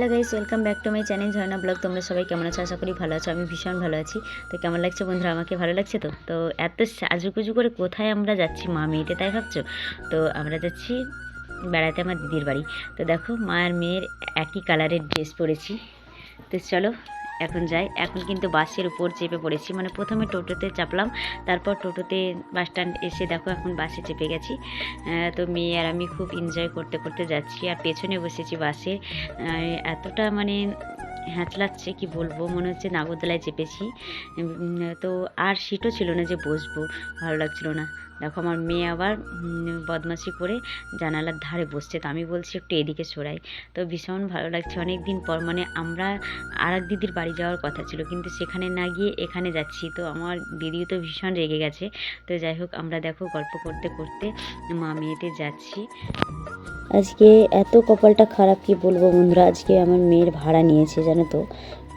Hello guys, welcome back to my channel Jharna blog. তোমরা সবাই কেমন আছো? আশা করি ভালো আছো। আমি ভীষণ ভালো আছি। তো কেমন লাগছে বন্ধুরা? আমাকে ভালো লাগছে। তো এত সাজুগুজু করে কোথায় আমরা যাচ্ছি মা মেয়েতে, তাই ভাবছো? তো আমরা যাচ্ছি বেড়াতে আমার দিদির বাড়ি। তো দেখো, মা আর মেয়ের একই কালারের ড্রেস পরেছি। তো চলো এখন যাই। এখন কিন্তু বাসের উপর চেপে পড়েছি, মানে প্রথমে টোটোতে চাপলাম, তারপর টোটোতে বাস স্ট্যান্ড এসে দেখো এখন বাসে চেপে গেছি। তো মেয়ে আর আমি খুব এনজয় করতে করতে যাচ্ছি, আর পেছনে বসেছি বাসে। এতটা মানে হ্যাঁচলাচ্ছে কি বলবো, মনে হচ্ছে নাগরদোলায় চেপেছি। তো আর সিটও ছিল না যে বসবো, ভালো লাগছিল না। দেখো আমার মেয়ে আবার বদমাশি করে জানালার ধারে বসছে, তো আমি বলছি একটু এদিকে সরাই। তো ভীষণ ভালো লাগছে অনেক দিন পর, মানে আমরা আর এক দিদির বাড়ি যাওয়ার কথা ছিল, কিন্তু সেখানে না গিয়ে এখানে যাচ্ছি। তো আমার দিদিও তো ভীষণ রেগে গেছে। তো যাই হোক, আমরা দেখো গল্প করতে করতে মা মেয়েতে যাচ্ছি। আজকে এত কপালটা খারাপ কি বলবো বন্ধুরা, আজকে আমার মেয়ের ভাড়া নিয়েছে জানো তো,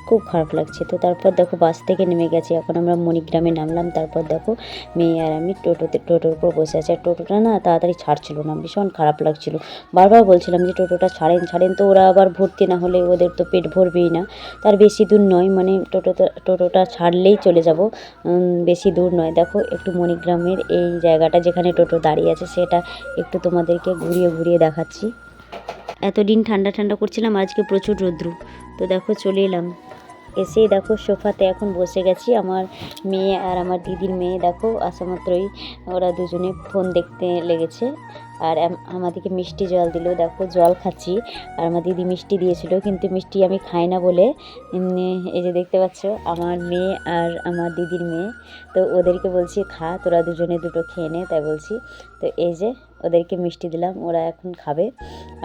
খুব খারাপ লাগছে। তো তারপর দেখো বাস থেকে নেমে গেছি, এখন আমরা মণিগ্রামে নামলাম। তারপর দেখো মেয়ে আর আমি টোটোর উপর বসে আছি, আর টোটোটা না তাড়াতাড়ি ছাড়ছিল না, ভীষণ খারাপ লাগছিল। বারবার বলছিলাম যে টোটোটা ছাড়েন, তো ওরা আবার ভর্তি না হলে ওদের তো পেট ভরবেই না। তার বেশি দূর নয়, মানে টোটোটা ছাড়লেই চলে যাব, বেশি দূর নয়। দেখো একটু মণিগ্রামের এই জায়গাটা যেখানে টোটো দাঁড়িয়ে আছে সেটা একটু তোমাদেরকে ঘুরিয়ে ঘুরিয়ে দেখাচ্ছি। এতদিন ঠান্ডা ঠান্ডা করছিলাম, আজকে প্রচুর রৌদ্র। তো দেখো চলে এলাম, এসেই দেখো সোফাতে এখন বসে গেছি। আমার মেয়ে আর আমার দিদির মেয়ে দেখো আসা মাত্রই ওরা দুজনে ফোন দেখতে লেগেছে, আর আমাদেরকে মিষ্টি জল দিল। দেখো জল খাচ্ছি, আর আমার দিদি মিষ্টি দিয়েছিল, কিন্তু মিষ্টি আমি খাই না বলে এই যে দেখতে পাচ্ছ আমার মেয়ে আর আমার দিদির মেয়ে, তো ওদেরকে বলছি খা, তোরা দুজনে দুটো খেয়ে নে, তাই বলছি। তো এই যে ওদেরকে মিষ্টি দিলাম, ওরা এখন খাবে।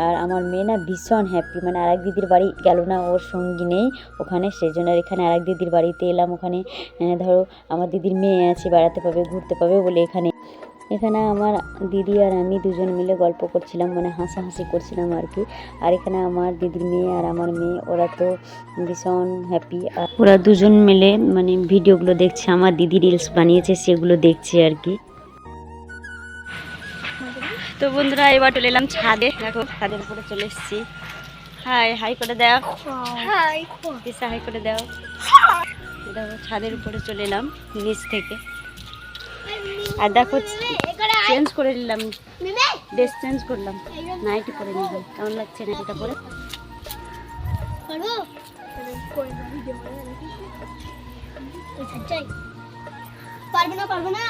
আর আমার মেয়ে না ভীষণ হ্যাপি, মানে আরেক দিদির বাড়ি গেল না, ওর সঙ্গী নেই ওখানে, সেই জন্য আর এখানে আরেক দিদির বাড়িতে এলাম। ওখানে ধরো আমার দিদির মেয়ে আছে, বেড়াতে পাবে, ঘুরতে পাবে বলে এখানে আমার দিদি আর আমি দুজন মিলে গল্প করছিলাম, মানে হাসাহাসি করছিলাম আর কি। আর এখানে আমার দিদির মেয়ে আর আমার মেয়ে, ওরা তো ভীষণ হ্যাপি। আর ওরা দুজন মিলে মানে ভিডিওগুলো দেখছে, আমার দিদি রিলস বানিয়েছে সেগুলো দেখছে আর কি। তো বন্ধুরা এবার চলে এলাম ছাদে, দেখো ছাদের উপরে চলে এসেছি। হাই করে দাও, হাই করে দাও। দেখো ছাদের উপরে চলে এলাম নিচ থেকে, আর দেখো চেঞ্জ করে নিলাম, ড্রেস চেঞ্জ করলাম, নাইটি পরে নিলাম। কেমন লাগছে নাইটিটা পরে? পারবো না।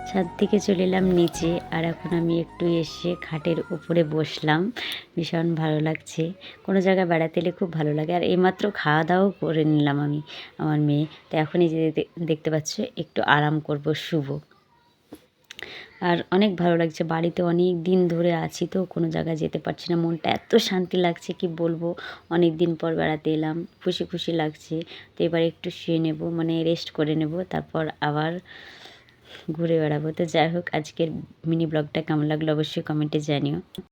ছাদ থেকে চলে এলাম নিচে, আর এখন আমি একটু এসে খাটের উপরে বসলাম, ভীষণ ভালো লাগছে। কোনো জায়গায় বেড়াতে এলে খুব ভালো লাগে। আর এইমাত্র খাওয়া দাওয়াও করে নিলাম আমি আমার মেয়ে, তো এখনই যে দেখতে পাচ্ছ একটু আরাম করব, শুভ। আর অনেক ভালো লাগছে, বাড়িতে অনেক দিন ধরে আছি তো কোনো জায়গায় যেতে পারছি না, মনটা এত শান্তি লাগছে কি বলবো। অনেক দিন পর বেড়াতে এলাম, খুশি খুশি লাগছে। তো এবার একটু শুয়ে নেব, মানে রেস্ট করে নেব, তারপর আবার ঘুরে বেড়াবো। তো যাই হোক, আজকের মিনি ব্লগটা কেমন লাগলো অবশ্যই কমেন্টে জানিও।